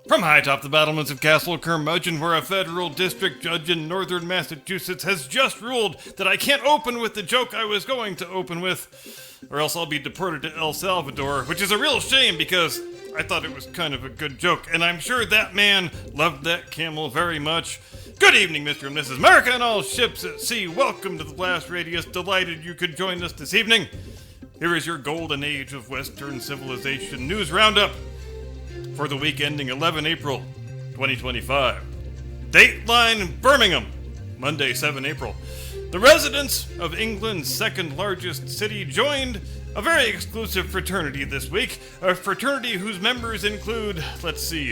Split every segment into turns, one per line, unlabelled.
From high atop the battlements of Castle Curmudgeon, where a federal district judge in northern Massachusetts has just ruled that I can't open with the joke I was going to open with, or else I'll be deported to El Salvador, which is a real shame because I thought it was kind of a good joke, and I'm sure that man loved that camel very much. Good evening, Mr. and Mrs. America and all ships at sea. Welcome to the Blast Radius. Delighted you could join us this evening. Here is your golden age of Western civilization news roundup for the week ending 11 April 2025. Dateline Birmingham, Monday 7 April. The residents of England's second largest city joined a very exclusive fraternity this week. A fraternity whose members include,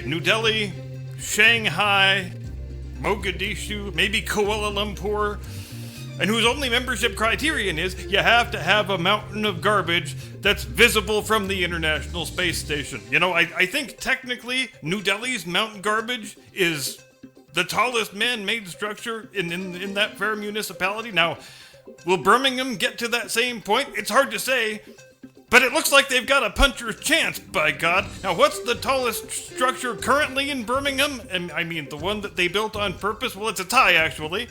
New Delhi, Shanghai, Mogadishu, maybe Kuala Lumpur, and whose only membership criterion is you have to have a mountain of garbage that's visible from the International Space Station. You know, I think technically New Delhi's mountain garbage is the tallest man-made structure in that fair municipality. Now, will Birmingham get to that same point? It's hard to say, but it looks like they've got a puncher's chance, by God. Now, what's the tallest structure currently in Birmingham? And I mean, the one that they built on purpose? Well, it's a tie, actually,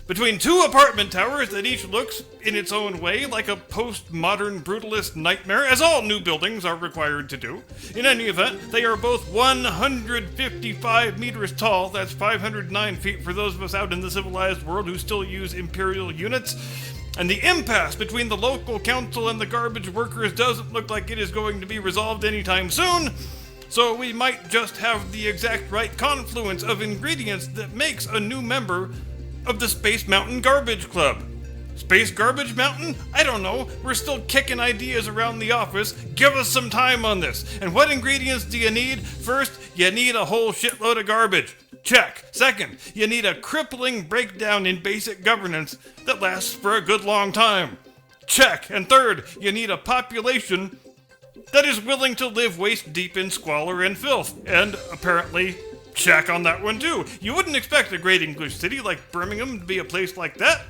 between two apartment towers that each looks, in its own way, like a postmodern brutalist nightmare, as all new buildings are required to do. In any event, they are both 155 meters tall. That's 509 feet for those of us out in the civilized world who still use imperial units. And the impasse between the local council and the garbage workers doesn't look like it is going to be resolved anytime soon. So we might just have the exact right confluence of ingredients that makes a new member of the Space Mountain Garbage Club. Space Garbage Mountain? I don't know. We're still kicking ideas around the office. Give us some time on this. And what ingredients do you need? First, you need a whole shitload of garbage. Check. Second, you need a crippling breakdown in basic governance that lasts for a good long time. Check. And third, you need a population that is willing to live waist deep in squalor and filth. And apparently, check on that one too. You wouldn't expect a great English city like Birmingham to be a place like that.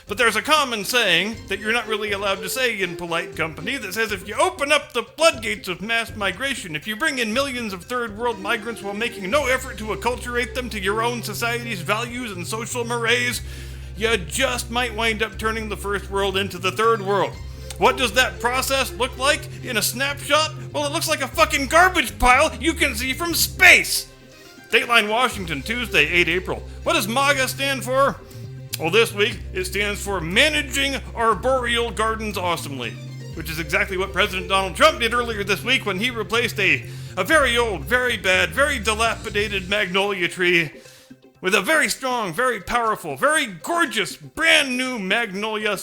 But there's a common saying that you're not really allowed to say in polite company that says if you open up the floodgates of mass migration, if you bring in millions of third world migrants while making no effort to acculturate them to your own society's values and social mores, you just might wind up turning the first world into the third world. What does that process look like in a snapshot? Well, it looks like a fucking garbage pile you can see from space. Dateline Washington, Tuesday, 8 April. What does MAGA stand for? Well, this week, it stands for Managing Arboreal Gardens Awesomely, which is exactly what President Donald Trump did earlier this week when he replaced a very old, very bad, very dilapidated magnolia tree with a very strong, very powerful, very gorgeous, brand new MAGAnolia,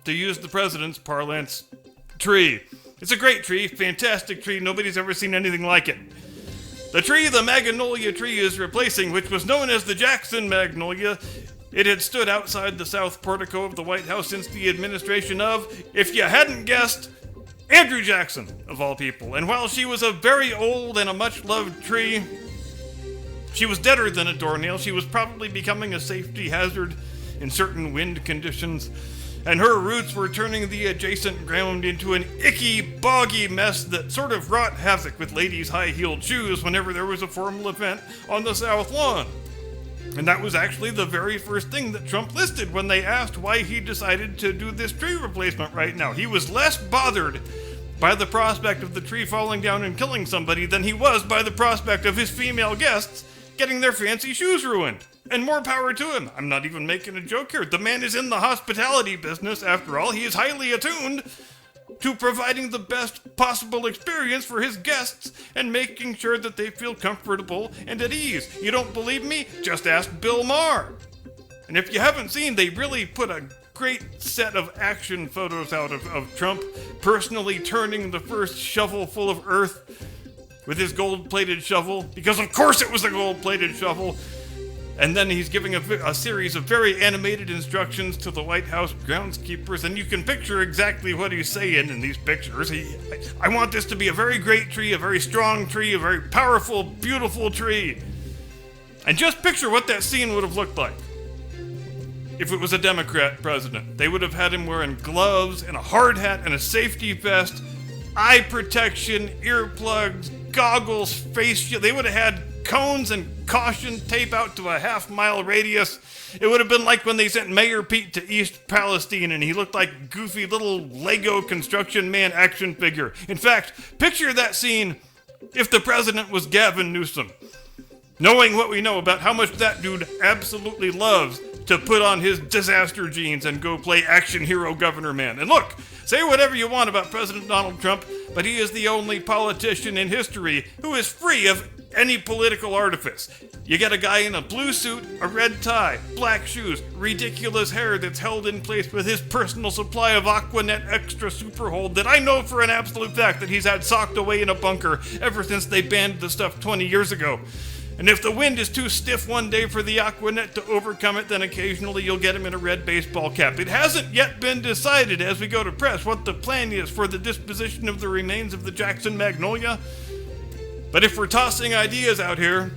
to use the president's parlance, tree. It's a great tree, fantastic tree, nobody's ever seen anything like it. The tree the MAGAnolia tree is replacing, which was known as the Jackson Magnolia, it had stood outside the south portico of the White House since the administration of, if you hadn't guessed, Andrew Jackson, of all people. And while she was a very old and a much-loved tree, she was deader than a doornail. She was probably becoming a safety hazard in certain wind conditions, and her roots were turning the adjacent ground into an icky, boggy mess that sort of wrought havoc with ladies' high-heeled shoes whenever there was a formal event on the South Lawn. And that was actually the very first thing that Trump listed when they asked why he decided to do this tree replacement right now. He was less bothered by the prospect of the tree falling down and killing somebody than he was by the prospect of his female guests getting their fancy shoes ruined. And more power to him. I'm not even making a joke here. The man is in the hospitality business, after all. He is highly attuned to providing the best possible experience for his guests and making sure that they feel comfortable and at ease. You don't believe me? Just ask Bill Maher. And if you haven't seen, they really put a great set of action photos out of Trump personally turning the first shovel full of earth with his gold-plated shovel, because of course it was a gold-plated shovel. And then he's giving a series of very animated instructions to the White House groundskeepers, and you can picture exactly what he's saying in these pictures. I want this to be a very great tree, a very strong tree, a very powerful, beautiful tree. And just picture what that scene would have looked like if it was a Democrat president. They would have had him wearing gloves and a hard hat and a safety vest, eye protection, earplugs, goggles, face shield. They would have had cones and caution tape out to a half-mile radius. It would have been like when they sent Mayor Pete to East Palestine and he looked like goofy little Lego construction man action figure. In fact, picture that scene if the president was Gavin Newsom. Knowing what we know about how much that dude absolutely loves to put on his disaster jeans and go play action hero governor man. And look, say whatever you want about President Donald Trump, but he is the only politician in history who is free of any political artifice. You get a guy in a blue suit, a red tie, black shoes, ridiculous hair that's held in place with his personal supply of Aquanet Extra Super Hold that I know for an absolute fact that he's had socked away in a bunker ever since they banned the stuff 20 years ago. And if the wind is too stiff one day for the Aquanet to overcome it, then occasionally you'll get him in a red baseball cap. It hasn't yet been decided as we go to press what the plan is for the disposition of the remains of the Jackson Magnolia. But if we're tossing ideas out here,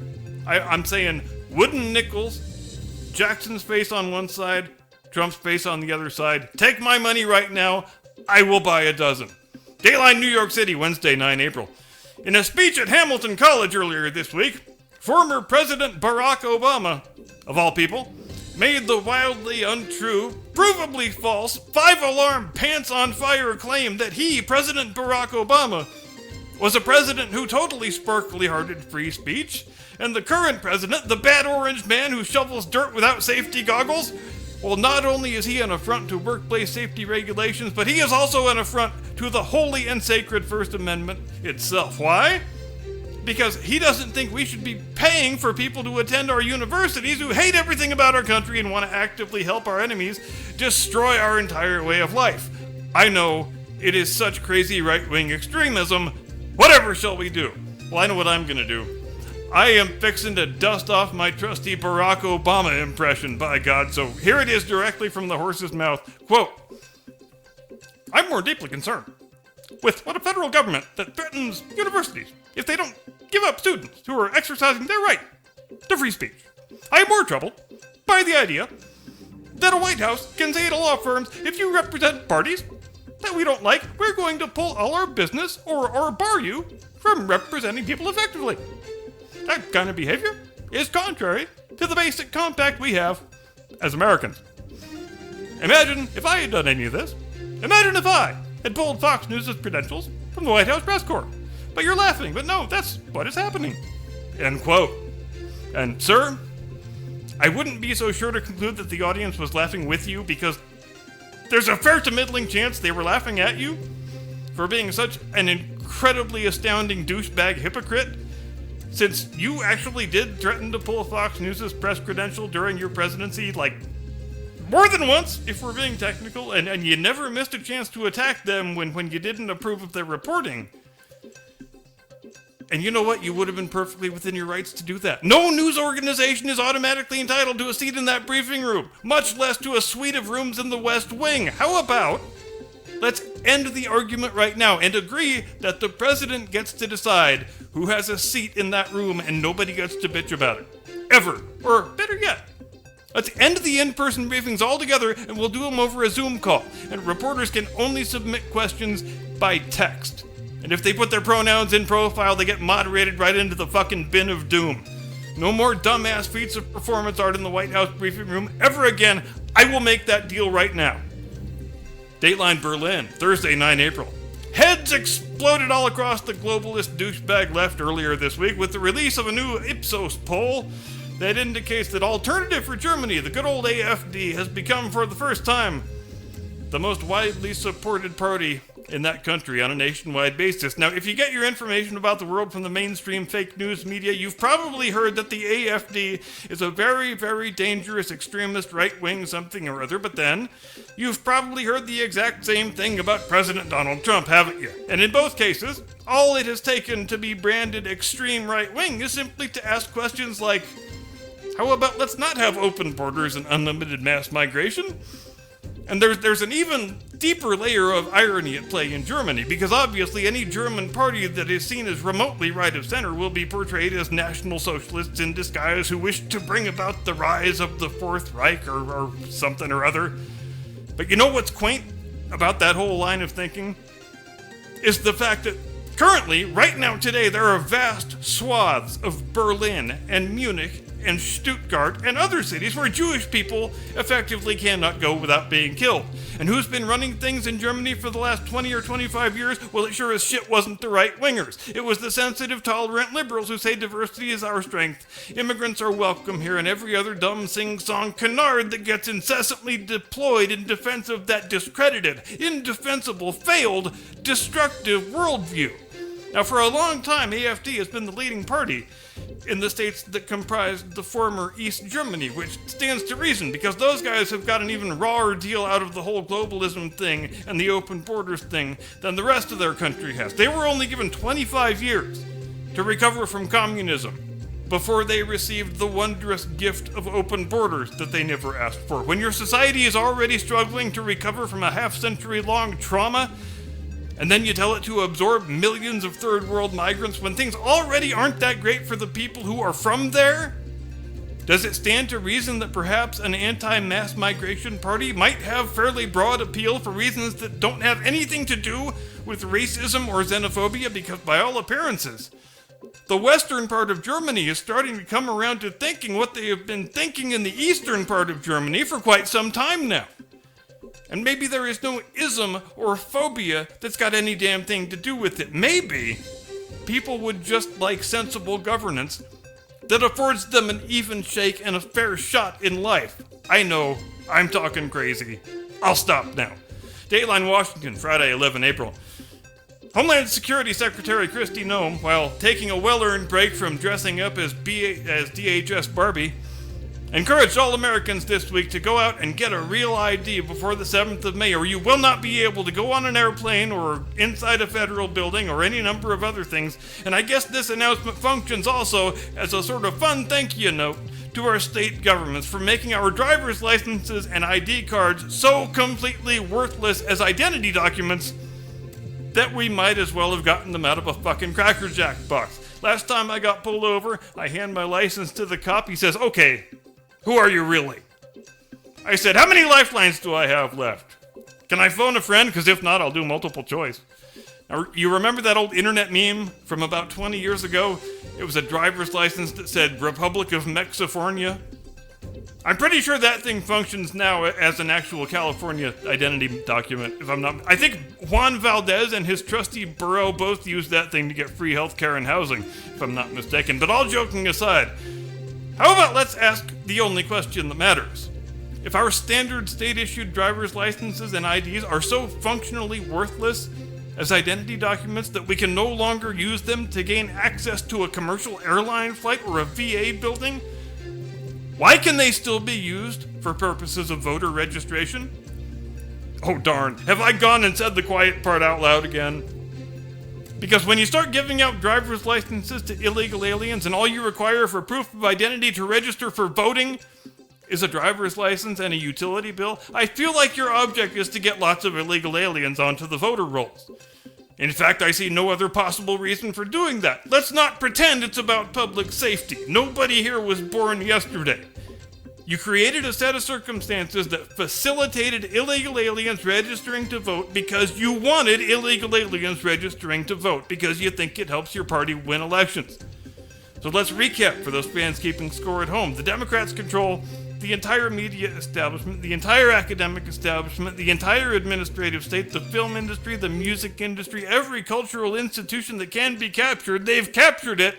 I'm saying wooden nickels, Jackson's face on one side, Trump's face on the other side. Take my money right now, I will buy a dozen. Dayline, New York City, Wednesday, 9 April. In a speech at Hamilton College earlier this week, former President Barack Obama, of all people, made the wildly untrue, provably false, five-alarm pants-on-fire claim that he, President Barack Obama, was a president who totally sparkly-hearted free speech, and the current president, the bad orange man who shovels dirt without safety goggles, well, not only is he an affront to workplace safety regulations, but he is also an affront to the holy and sacred First Amendment itself. Why? Because he doesn't think we should be paying for people to attend our universities who hate everything about our country and want to actively help our enemies destroy our entire way of life. I know, it is such crazy right-wing extremism. Whatever shall we do? Well, I know what I'm gonna do. I am fixing to dust off my trusty Barack Obama impression, by God. So here it is directly from the horse's mouth. Quote, I'm more deeply concerned with what a federal government that threatens universities if they don't give up students who are exercising their right to free speech. I am more troubled by the idea that a White House can say to law firms, if you represent parties that we don't like, we're going to pull all our business or bar you from representing people effectively. That kind of behavior is contrary to the basic compact we have as Americans. Imagine if I had done any of this. Imagine if I had pulled Fox News' credentials from the White House press corps. But you're laughing, but no, that's what is happening. End quote. And sir, I wouldn't be so sure to conclude that the audience was laughing with you, because there's a fair to middling chance they were laughing at you for being such an incredibly astounding douchebag hypocrite, since you actually did threaten to pull Fox News' press credential during your presidency, like, more than once, if we're being technical, and you never missed a chance to attack them when you didn't approve of their reporting. And you know what? You would have been perfectly within your rights to do that. No news organization is automatically entitled to a seat in that briefing room, much less to a suite of rooms in the West Wing. How about let's end the argument right now and agree that the president gets to decide who has a seat in that room and nobody gets to bitch about it. Ever. Or better yet, let's end the in-person briefings altogether and we'll do them over a Zoom call. And reporters can only submit questions by text. And if they put their pronouns in profile, they get moderated right into the fucking bin of doom. No more dumbass feats of performance art in the White House briefing room ever again. I will make that deal right now. Dateline Berlin, Thursday, 9 April. Heads exploded all across the globalist douchebag left earlier this week with the release of a new Ipsos poll that indicates that Alternative for Germany, the good old AfD, has become for the first time the most widely supported party in that country on a nationwide basis. Now, if you get your information about the world from the mainstream fake news media, you've probably heard that the AfD is a very, very dangerous extremist right-wing something or other, but then you've probably heard the exact same thing about President Donald Trump, haven't you? And in both cases, all it has taken to be branded extreme right-wing is simply to ask questions like, how about let's not have open borders and unlimited mass migration? And there's an even deeper layer of irony at play in Germany, because obviously any German party that is seen as remotely right of center will be portrayed as National Socialists in disguise who wish to bring about the rise of the Fourth Reich or something or other. But you know what's quaint about that whole line of thinking? Is the fact that Currently, right now today, there are vast swaths of Berlin and Munich and Stuttgart and other cities where Jewish people effectively cannot go without being killed. And who's been running things in Germany for the last 20 or 25 years? Well, it sure as shit wasn't the right-wingers. It was the sensitive, tolerant liberals who say diversity is our strength. Immigrants are welcome here, and every other dumb sing-song canard that gets incessantly deployed in defense of that discredited, indefensible, failed, destructive worldview. Now, for a long time, AfD has been the leading party in the states that comprised the former East Germany, which stands to reason, because those guys have got an even rawer deal out of the whole globalism thing and the open borders thing than the rest of their country has. They were only given 25 years to recover from communism before they received the wondrous gift of open borders that they never asked for. When your society is already struggling to recover from a half-century-long trauma, and then you tell it to absorb millions of third world migrants when things already aren't that great for the people who are from there? Does it stand to reason that perhaps an anti-mass migration party might have fairly broad appeal for reasons that don't have anything to do with racism or xenophobia? Because by all appearances, the western part of Germany is starting to come around to thinking what they have been thinking in the eastern part of Germany for quite some time now. And maybe there is no ism or phobia that's got any damn thing to do with it. Maybe people would just like sensible governance that affords them an even shake and a fair shot in life. I know, I'm talking crazy. I'll stop now. Dateline Washington, Friday, 11 April. Homeland Security Secretary Kristi Noem, while taking a well-earned break from dressing up as DHS Barbie, encouraged all Americans this week to go out and get a real ID before the 7th of May, or you will not be able to go on an airplane or inside a federal building or any number of other things. And I guess this announcement functions also as a sort of fun thank you note to our state governments for making our driver's licenses and ID cards so completely worthless as identity documents that we might as well have gotten them out of a fucking Cracker Jack box. Last time I got pulled over, I hand my license to the cop. He says, "Okay, who are you really?" I said, "How many lifelines do I have left? Can I phone a friend? Because if not, I'll do multiple choice." Now, you remember that old internet meme from about 20 years ago? It was a driver's license that said Republic of Mexifornia. I'm pretty sure that thing functions now as an actual California identity document, if I'm not... I think Juan Valdez and his trusty borough both used that thing to get free health care and housing, if I'm not mistaken. But all joking aside, how about let's ask the only question that matters? If our standard state-issued driver's licenses and IDs are so functionally worthless as identity documents that we can no longer use them to gain access to a commercial airline flight or a VA building, why can they still be used for purposes of voter registration? Oh darn, have I gone and said the quiet part out loud again? Because when you start giving out driver's licenses to illegal aliens and all you require for proof of identity to register for voting is a driver's license and a utility bill, I feel like your object is to get lots of illegal aliens onto the voter rolls. In fact, I see no other possible reason for doing that. Let's not pretend it's about public safety. Nobody here was born yesterday. You created a set of circumstances that facilitated illegal aliens registering to vote because you wanted illegal aliens registering to vote, because you think it helps your party win elections. So let's recap for those fans keeping score at home. The Democrats control the entire media establishment, the entire academic establishment, the entire administrative state, the film industry, the music industry, every cultural institution that can be captured. They've captured it,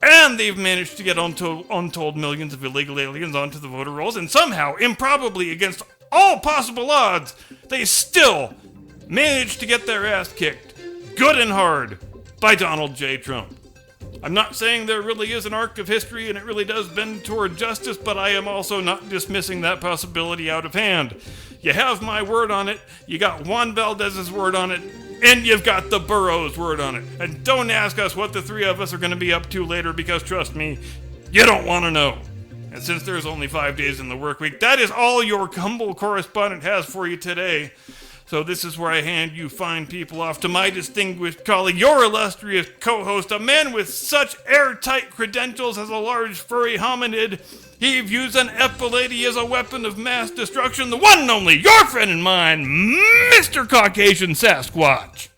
and they've managed to get untold millions of illegal aliens onto the voter rolls, and somehow, improbably, against all possible odds, they still managed to get their ass kicked, good and hard, by Donald J. Trump. I'm not saying there really is an arc of history and it really does bend toward justice, but I am also not dismissing that possibility out of hand. You have my word on it, you got Juan Valdez's word on it, and you've got the borough's word on it. And don't ask us what the three of us are going to be up to later, because trust me, you don't want to know. And since there's only 5 days in the work week, that is all your humble correspondent has for you today. So this is where I hand you fine people off to my distinguished colleague, your illustrious co-host, a man with such airtight credentials as a large furry hominid. He views an epilady as a weapon of mass destruction. The one and only, your friend and mine, Mr. Caucasian Sasquatch.